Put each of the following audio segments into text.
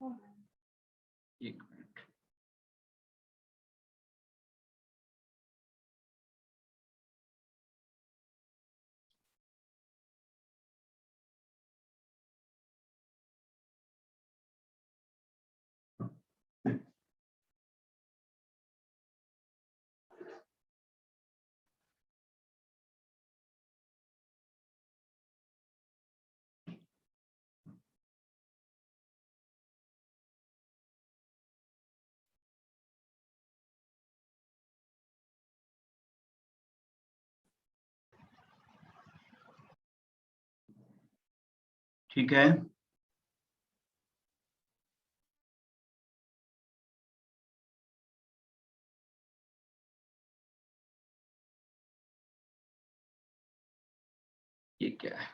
एक मिनट, ठीक है। ये क्या है?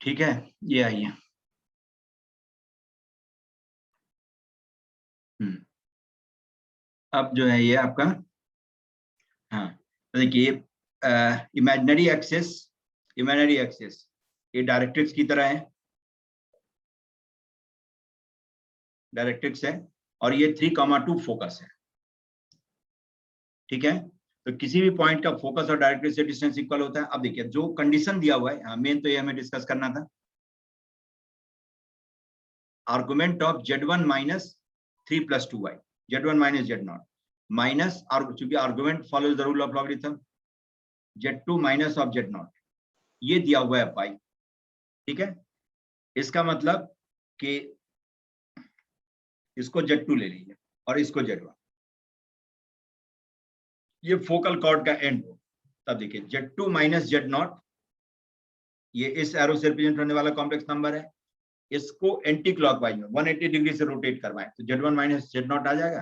ठीक है, ये आइए। अब जो है ये आपका, हाँ तो देखिए इमेजिनरी एक्सेस ये डायरेक्ट्रिक्स की तरह है, डायरेक्ट्रिक्स है, और ये 3,2 फोकस है। ठीक है, तो किसी भी पॉइंट का फोकस और डायरेक्ट्रिक्स से डिस्टेंस इक्वल होता है। अब देखिए जो कंडीशन दिया हुआ है, मेन तो ये हमें डिस्कस करना था, argument of Z1 minus 3 + 2y, Z1 minus Z0 minus, और चूंकि argument follows the rule of logarithm, Z2 minus of Z0, ये दिया हुआ है पाई। ठीक है, इसका मतलब कि इसको Z2 ले लीजिए और इसको Z1, ये फोकल कॉर्ड का एंड हो। तब देखिए Z2 माइनस Z0, ये इस एरो से रिप्रेजेंट होने वाला कॉम्प्लेक्स नंबर है, इसको एंटी क्लॉकवाइज में 180 डिग्री से रोटेट करवाएं तो Z1 माइनस Z0 आ जाएगा।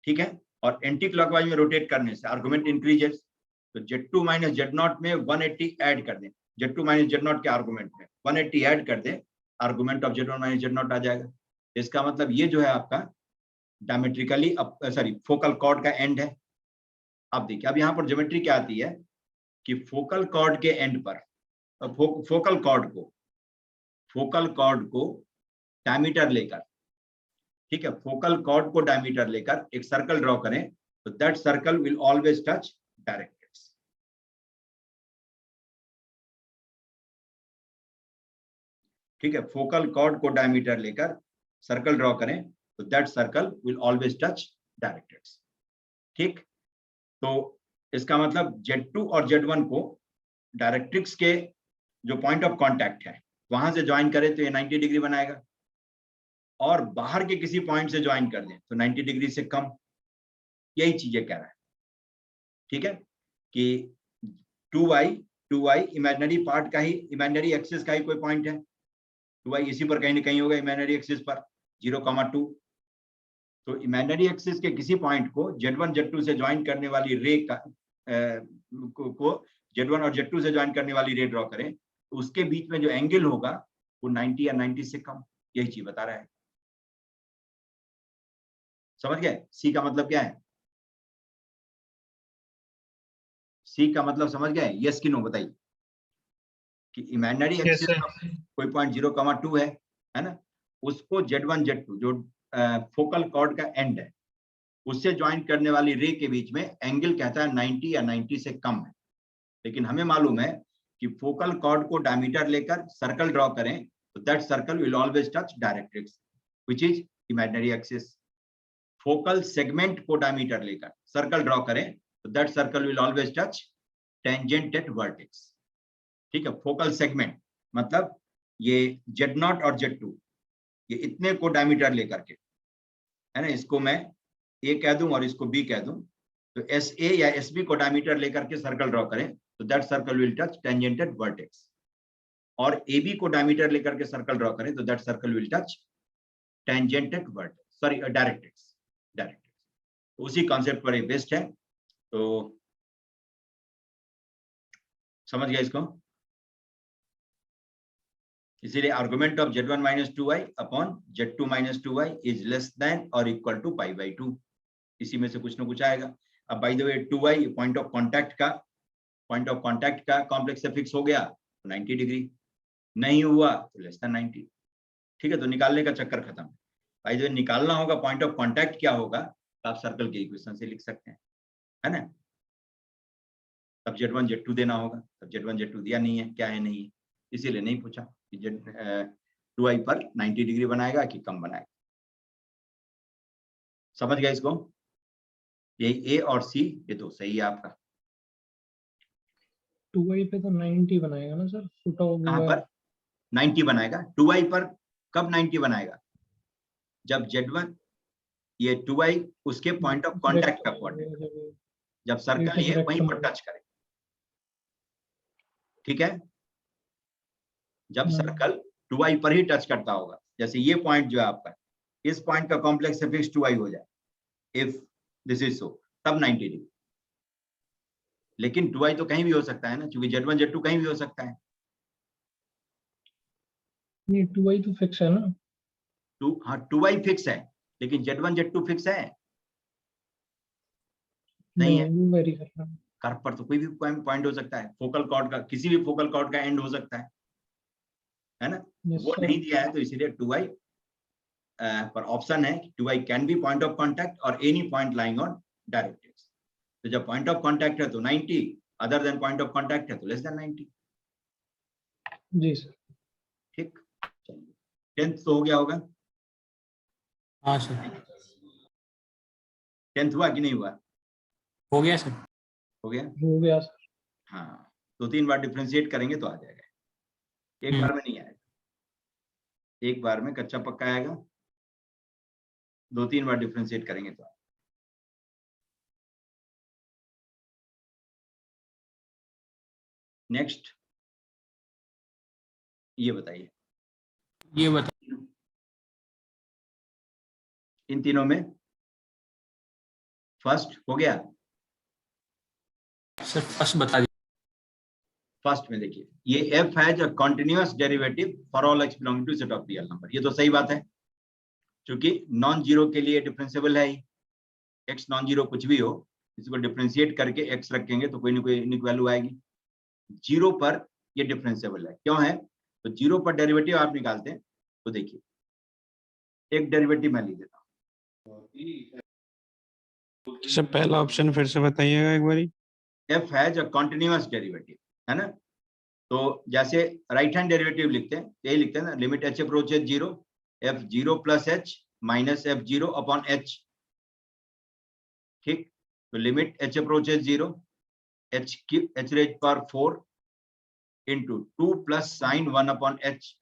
ठीक है, और एंटी क्लॉकवाइज में रोटेट करने से आर्गुमेंट इंक्रीजेस, तो Z2 माइनस Z0 में 180 ऐड कर दें, Z2 माइनस Z0 के आर्गुमेंट में 180 ऐड कर दें, argument of Z1 minus Z0 आ जाएगा। इसका मतलब ये जो है आपका डायमेट्रिकली सॉरी फोकल कॉर्ड का एंड है। अब देखिए, अब यहाँ पर ज्योमेट्री क्या आती है कि फोकल कॉर्ड के एंड पर फोकल कॉर्ड को डायमीटर लेकर, ठीक है, फोकल कॉर्ड को डायमीटर लेकर एक सर्कल ड्रॉ करें तो that circle will always touch directrix. ठीक है, फोकल कॉर्ड को डायमीटर लेकर सर्कल ड्रॉ करें तो that circle will always touch directrix. ठीक, तो इसका मतलब Z2 और Z1 को डायरेक्ट्रिक्स के जो पॉइंट ऑफ कांटेक्ट है वहां से ज्वाइन करें तो ये 90 डिग्री बनाएगा, और बाहर के किसी पॉइंट से ज्वाइन कर दें तो 90 डिग्री से कम। यही चीजें कह रहा है। ठीक है, कि 2y इमेजिनरी पार्ट का ही, इमेजिनरी एक्सिस का ही कोई पॉइंट है, 2y इसी पर कहीं ना कहीं होगा इमेजिनरी एक्सिस पर 0,2। तो इमेजिनरी एक्सिस के किसी पॉइंट को Z1 Z2 से ज्वाइन करने वाली रे को Z1 और Z2 से ज्वाइन करने वाली रे ड्रॉ करें तो उसके बीच में जो एंगल होगा वो 90 या 90 से कम। यही चीज बता रहा है। समझ गए? सी का मतलब क्या है? सी का मतलब समझ गए? यस कि नो बताइए। कि इमेजिनरी एक्सिस का कोई पॉइंट 0,2 है ना, उसको Z1 Z2 जो फोकल कॉर्ड का एंड है उससे ज्वाइन करने वाली रे के बीच में एंगल कहता है 90 या 90 से कम है। लेकिन हमें मालूम है कि फोकल कॉर्ड को डायमीटर लेकर सर्कल ड्रॉ करें तो that circle will always touch directrix which is imaginary axis. Focal segment को डायमीटर लेकर सर्कल ड्रॉ करें तो that circle will always touch tangent at vertex. ठीक है, फोकल सेगमेंट मतलब ये Z0 और Z2 ये इतने को डायमीटर लेकर के, है ना, इसको मैं ए कह दूं और इसको बी कह दूं, तो एस ए या एस बी को डायमीटर लेकर के सर्कल ड्रॉ करें तो that circle will touch tangent at vertex, और ए बी को डायमीटर लेकर के सर्कल ड्रॉ करें तो that circle will touch tangent at vertex, sorry directrix, उसी कॉन्सेप्ट पर ये बेस्ड है। तो समझ गया इसको? इसीलिए argument of z1 minus 2y upon z2 minus 2y is less than और इक्वल टू पाई बाई 2, इसी में से कुछ ना कुछ आएगा। अब by the way 2y point of contact का कॉम्प्लेक्स से फिक्स हो गया तो 90 डिग्री, नहीं हुआ तो लेस देन 90। ठीक है, तो निकालने का चक्कर खत्म। बाय द वे निकालना होगा पॉइंट ऑफ कांटेक्ट क्या होगा, तो आप सर्कल के इक्वेशन से लिख सकते हैं, है ना। तब z1 z2 देना होगा, तब z1 z2 दिया नहीं है, क्या है नहीं है, इसीलिए नहीं पूछा कि 2i पर 90 डिग्री बनाएगा कि कम बनाएगा। समझ गया इसको? यही ए और सी ये तो सही है आपका। 2i पे तो 90 बनाएगा ना सर, फुटा हुआ कहां पर 90 बनाएगा? 2i पर कब 90 बनाएगा? जब z1 ये 2i उसके पॉइंट ऑफ कांटेक्ट का कोऑर्डिनेट, जब सर्कल ये वहीं पर टच करे, ठीक है, जब सर्कल 2i पर ही टच करता होगा, जैसे ये पॉइंट जो है आपका, इस पॉइंट का कॉम्प्लेक्स फिक्स 2i हो जाए, इफ दिस इज सो, तब 90 डिग्री। लेकिन 2i तो कहीं भी हो सकता है ना, क्योंकि z1 z2 कहीं भी हो सकता है। नहीं 2i तो फिक्स है ना। 2i फिक्स है, लेकिन z1 z2 फिक्स है नहीं है। वो वेरी करना कर्व पर तो कोई भी पॉइंट हो सकता है, फोकल कॉर्ड का, किसी भी फोकल कॉर्ड का एंड हो सकता है ना। वो नहीं दिया है तो इसीलिए 2i पर ऑप्शन है कि 2i can be point of contact और any point lying on directrix. तो जब पॉइंट ऑफ कांटेक्ट है तो 90, other than point of contact है तो लेस देन 90। जी सर। ठीक, 10th तो हो गया होगा? हाँ सर। 10th हुआ कि नहीं हुआ? हो गया सर। हो गया सर। हाँ, 2-3 बार डिफरेंशिएट करेंगे तो आ जाएगा, एक बार में नहीं आएगा, एक बार में कच्चा पक्का आएगा, 2-3 बार डिफरेंशिएट करेंगे तो। नेक्स्ट ये बताइए, इन तीनों में फर्स्ट हो गया सर? फर्स्ट बता दीजिए। फर्स्ट में देखिए, ये f has a continuous derivative for all x belonging to set of real number, ये तो सही बात है, क्योंकि नॉन जीरो के लिए डिफरेंशिएबल है ही, x नॉन जीरो कुछ भी हो, इसको डिफरेंशिएट करके x रखेंगे तो कोई ना कोई यूनिक वैल्यू आएगी। जीरो पर ये डिफरेंशिएबल है, क्यों है? तो जीरो पर डेरिवेटिव आप निकालते हैं तो देखिए, एक डेरिवेटिव मैं लिख देता हूँ। सर पहला ऑप्शन फिर से बताइएगा एक बारी। f has a continuous derivative, है ना। तो जैसे राइट हैंड डेरिवेटिव लिखते हैं, यही लिखते हैं ना, limit h approaches 0, f0 plus h minus f0 upon h। ठीक, तो limit h approaches 0, h raise पर 4 into 2 plus sine 1 upon h,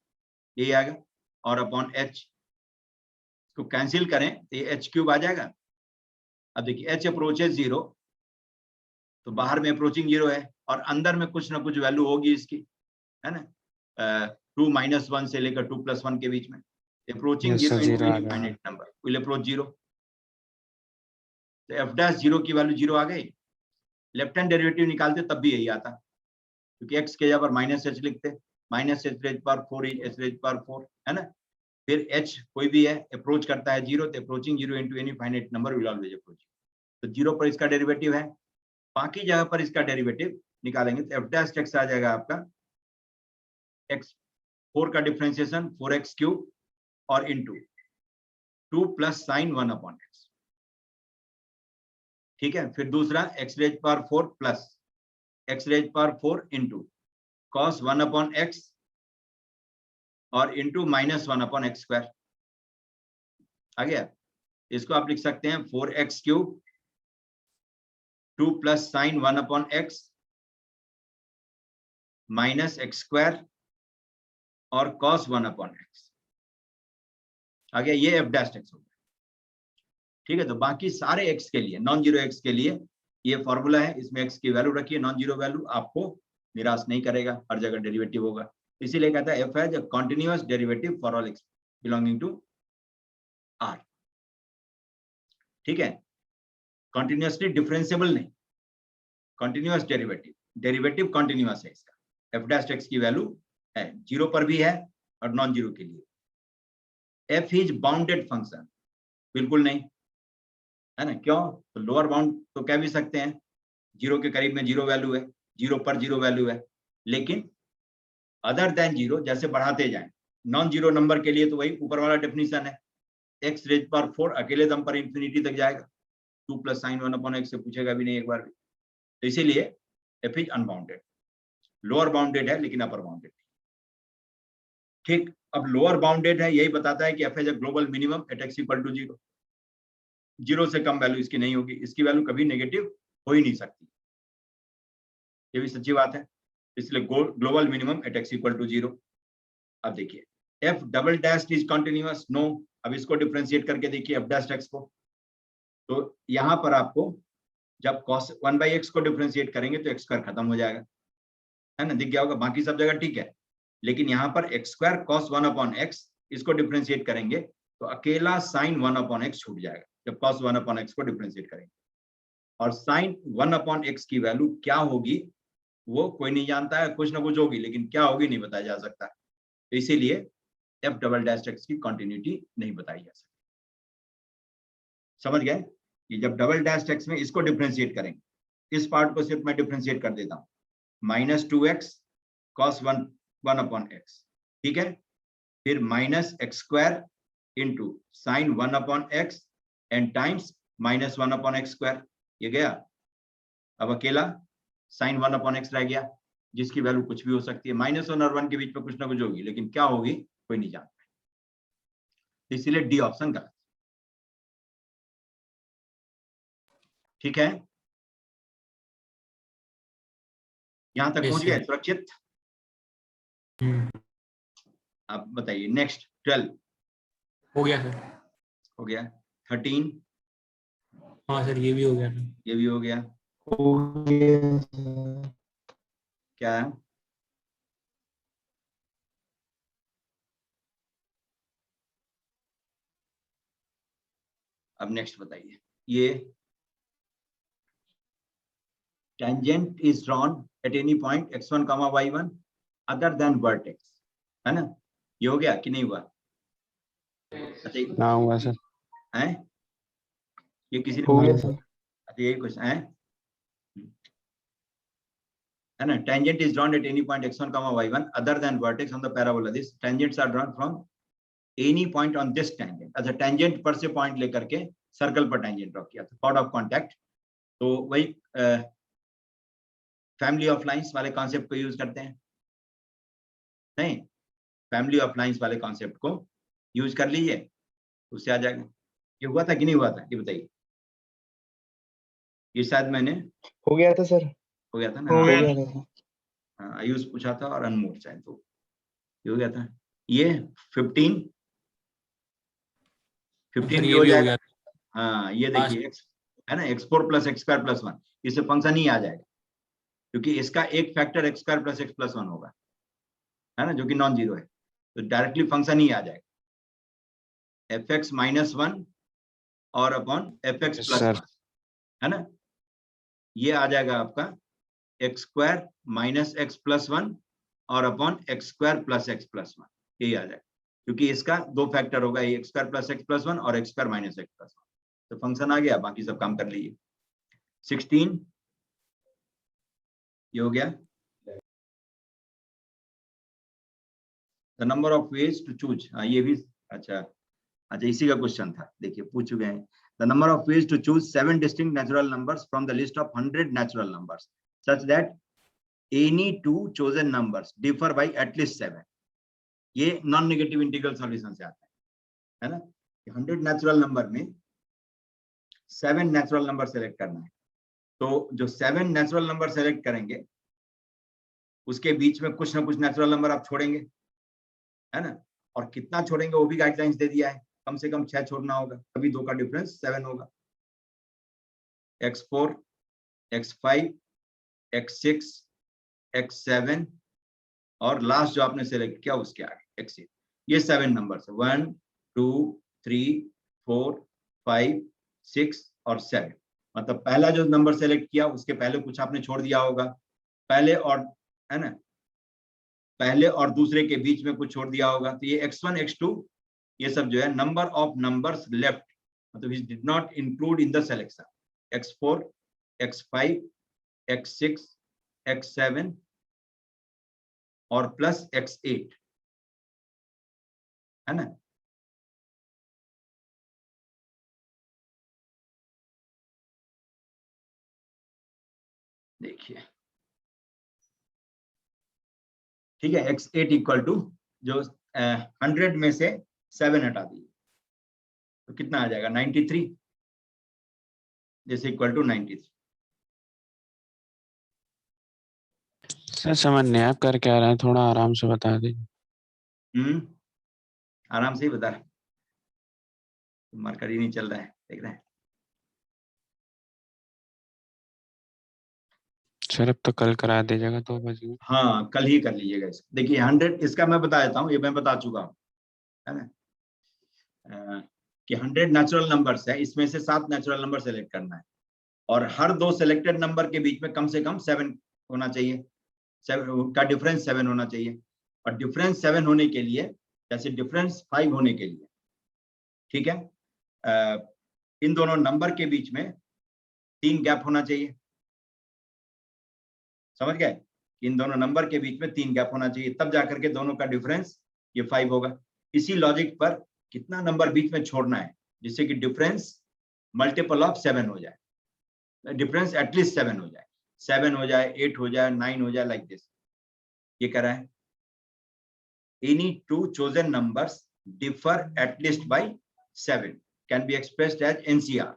ये आएगा, और अपॉन h को कैंसिल करें तो ये h क्यूब आ जाएगा। अब देखिए h अप्रोचेस 0, तो बाहर में अप्रोचिंग 0 है और अंदर में कुछ ना कुछ वैल्यू होगी इसकी, है ना, 2 माइनस 1 से लेकर 2 प्लस 1 के बीच में, approaching 0 into infinite number will approach 0। तो f डैश 0 की वैल्यू 0 आ गई। लेफ्ट हैंड डेरिवेटिव निकालते तब भी यही आता, क्योंकि x के जगह पर माइनस h लिखते, माइनस h रेज पर 4 h रेज पर 4, है ना। फिर h कोई भी है, अप्रोच करता है 0, तो approaching 0 into any finite number will always approach. तो 0 पर इसका डेरिवेटिव है, बाकी जगह पर इसका डेरिवेटिव निकालेंगे तो f डैश x आ जाएगा आपका x 4 का डिफरेंशिएशन 4x क्यूब और into 2 plus sine 1 upon x। ठीक है, फिर दूसरा x raise power 4 plus x raise power 4 into cos 1 upon x और into minus 1 upon x square आ गया। इसको आप लिख सकते हैं 4x cube 2 plus sine 1 upon x minus x square और कॉस 1 अपॉन x आ गया, ये f डैश x हो गया। ठीक है, तो बाकी सारे x के लिए, नॉन जीरो x के लिए ये फॉर्मूला है, इसमें x की वैल्यू रखिए, नॉन जीरो वैल्यू आपको निराश नहीं करेगा, हर जगह डेरिवेटिव होगा, इसीलिए कहता है f has a continuous derivative for all x belonging to r। ठीक है, कंटीन्यूअसली डिफरेंशिएबल नहीं, कंटीन्यूअस डेरिवेटिव, डेरिवेटिव कंटीन्यूअस है इसका, f डैश x की वैल्यू है, जीरो पर भी है और नॉन जीरो के लिए। f इज बाउंडेड फंक्शन, बिल्कुल नहीं है ना, क्यों? तो लोअर बाउंड तो कह भी सकते हैं, जीरो के करीब में जीरो वैल्यू है, जीरो पर जीरो वैल्यू है, लेकिन अदर देन जीरो जैसे बढ़ाते जाएं, नॉन जीरो नंबर के लिए तो वही ऊपर वाला डेफिनेशन है, x रेज पर 4 अकेले दम पर इंफिनिटी तक जाएगा, 2 प्लस साइन 1 अपॉन x से पूछेगा भी नहीं एक बार भी, तो इसीलिए f is unbounded, lower bounded है लेकिन अपर बाउंडेड। ठीक, अब लोअर बाउंडेड है, यही बताता है कि f is a global minimum at x equal to 0, zero से कम वैल्यू इसकी नहीं होगी, इसकी वैल्यू कभी नेगेटिव हो ही नहीं सकती, ये भी सच्ची बात है, इसलिए global minimum at x equal to 0। अब देखिए f double dash is continuous, no, अब इसको डिफरेंशिएट करके देखिए f डैश x को, तो यहां पर आपको जब cos 1/x को डिफरेंशिएट करेंगे तो x स्क्वायर खत्म हो जाएगा, है ना, दिख गया होगा, बाकी सब जगह ठीक है, लेकिन यहाँ पर x square cos 1 upon x, इसको डिफरेंशिएट करेंगे तो अकेला sin 1 अपॉन x छूट जाएगा जब cos 1 अपॉन x को डिफरेंशिएट करेंगे, और sin 1 अपॉन x की वैल्यू क्या होगी वो कोई नहीं जानता है, कुछ ना कुछ होगी, लेकिन क्या होगी नहीं बताया जा सकता, तो इसीलिए f डबल डैश x की कंटिन्यूटी नहीं बताई जा सकती। समझ गए कि जब डबल डैश x में इसको डिफरेंशिएट करेंगे, इस पार्ट को सिर्फ मैं डिफरेंशिएट कर देता हूँ, -2x cos 1 अपॉन x, ठीक है, फिर -x square into sine 1 upon x and times -1 upon x square, ये गया, अब अकेला साइन 1 अपॉन x रह गया, जिसकी वैल्यू कुछ भी हो सकती है, -1 और 1 के बीच में कुछ ना कुछ होगी, लेकिन क्या होगी कोई नहीं जानता, इसलिए डी ऑप्शन गलत। ठीक है, यहां तक पहुंच गए सुरक्षित? आप बताइए नेक्स्ट 12 हो गया सर। हो गया, 13 हाँ सर, ये भी हो गया सर। ये भी हो गया, क्या है? अब नेक्स्ट बताइए, ये tangent is drawn at any point x1, y1 other than vertex, है ना, ये हो गया कि नहीं हुआ? अच्छा ना हुआ सर, हैं, ये किसी ने हो गया पूछा? अच्छा यही क्वेश्चन है ना, tangent is drawn at any point x1, y1 other than vertex on the parabola, this tangents are drawn from any point on this tangent। अच्छा, tangent पर से पॉइंट लेकर के सर्कल पर tangent ड्रॉ किया, तो पॉइंट ऑफ कांटेक्ट, तो वही फैमिली ऑफ लाइंस वाले कॉन्सेप्ट को यूज करते हैं, नहीं, फैमिली ऑफ लाइंस वाले कॉन्सेप्ट को यूज कर लीजिए, उससे आ जाएगा। ये हुआ था कि नहीं हुआ था, ये बताइए, ये शायद मैंने हो गया था सर, हो गया था ना, हो हाँ, गया था। हाँ, आयुष पूछा था और अनमोल शायद, तो ये हो गया था, ये 15 सर भी ये हो भी हो जाएगा, गया। हाँ, ये देखिए x है ना, x4 plus x square plus 1, इससे फंक्शन ही आ जाएगा, क्योंकि इसका एक factor x square plus x plus 1 होगा, है ना, जो कि नॉन जीरो है, तो डायरेक्टली फंक्शन ही आ जाएगा, fx -1 और अपॉन fx प्लस 1, है ना, ये आ जाएगा आपका x square minus x plus 1 और upon x square plus x plus 1, यही आ जाएगा, क्योंकि इसका दो फैक्टर होगा, ये x square plus x plus 1 और x square minus x plus 1, तो फंक्शन आ गया, बाकी सब काम कर लीजिए। 16 ये हो गया, the number of ways to choose, ये भी अच्छा इसी का क्वेश्चन था, देखिए पूछ चुके हैं, the number of ways to choose 7 distinct natural numbers from the list of 100 natural numbers such that any two chosen numbers differ by at least 7, ये नॉन नेगेटिव इंटीग्रल सॉल्यूशन से आता है ना, 100 नेचुरल नंबर में 7 नेचुरल नंबर सेलेक्ट करना है, तो जो 7 नेचुरल नंबर सेलेक्ट करेंगे उसके बीच में कुछ ना कुछ नेचुरल नंबर आप छोड़ेंगे, है ना, और कितना छोड़ेंगे वो भी गाइडलाइंस दे दिया है, कम से कम 6 छोड़ना होगा, तभी 2 का डिफरेंस 7 होगा। x4, x5, x6, x7 और लास्ट जो आपने सेलेक्ट किया उसके आगे x8। ये 7 नंबर है, 1 2 3 4 5 6 और 7। मतलब पहला जो नंबर सेलेक्ट किया उसके पहले कुछ आपने छोड़ दिया होगा, पहले और, है ना, पहले और दूसरे के बीच में कुछ छोड़ दिया होगा। तो ये x1 x2 ये सब जो है नंबर ऑफ नंबर्स लेफ्ट, मतलब it did not include in the selection. x4, x5, x6, x7 और प्लस x8, है ना। देखिए ठीक है, x8 इक्वल टू जो 100 में से 7 हटा दिए तो कितना आ जाएगा 93, जैसे इक्वल टू 93। सर समझ नहीं आप कर क्या रहे हैं, थोड़ा आराम से बता दीजिए। आराम से ही बता रहे, मार्कर ही नहीं चल रहा है, देख रहे हैं। सर अब तो कल करा दीजिएगा 2 बजे। हाँ कल ही कर लीजिएगा इसको। देखिए 100 इसका मैं बता देता हूँ, ये मैं बता चुका हूँ, है ना, कि 100 नेचुरल नंबर्स है, इसमें से 7 नेचुरल नंबर सेलेक्ट करना है और हर 2 सेलेक्टेड नंबर के बीच में कम से कम 7 होना चाहिए, 7 का डिफरेंस 7 होना चाहिए। और डिफरेंस 7 होने के लिए, जैसे डिफरेंस 5 होने के लिए, ठीक है, इन दोनों नंबर के बीच में 3 गैप होना चाहिए। समझ गए, इन दोनों नंबर के बीच में 3 गैप होना चाहिए, तब जाकर के दोनों का डिफरेंस ये 5 होगा। इसी लॉजिक पर कितना नंबर बीच में छोड़ना है जिससे कि डिफरेंस मल्टीपल ऑफ 7 हो जाए, डिफरेंस एटलीस्ट 7 हो जाए, 7 हो जाए, 8 हो जाए, 9 हो जाए, लाइक दिस। ये कह रहा है any 2 chosen numbers differ at least by 7 can be expressed as NCR।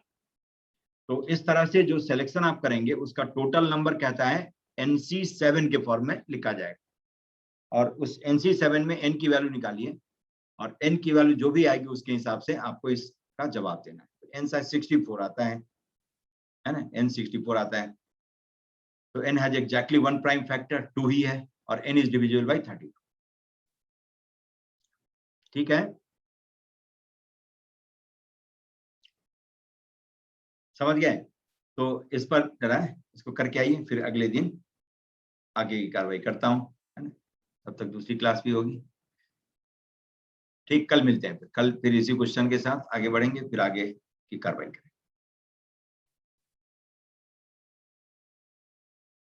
तो इस तरह से जो सिलेक्शन आप करेंगे उसका टोटल नंबर कहता है NC7 के फॉर्म में लिखा जाएगा और उस NC7 में n की वैल्यू निकालिए और n की वैल्यू जो भी आएगी उसके हिसाब से आपको इसका जवाब देना है। n साइज 64 आता है ना, n 64 आता है, तो n has exactly 1 prime factor 2 ही है और n इज डिविजिबल बाय 32। ठीक है, समझ गए। तो इस पर जरा इसको करके आइए, फिर अगले दिन आगे की कार्रवाई करता हूं, है ना। तब तक दूसरी क्लास भी होगी। ठीक, कल मिलते हैं, कल फिर इसी क्वेश्चन के साथ आगे बढ़ेंगे, फिर आगे की कार्रवाई करेंगे।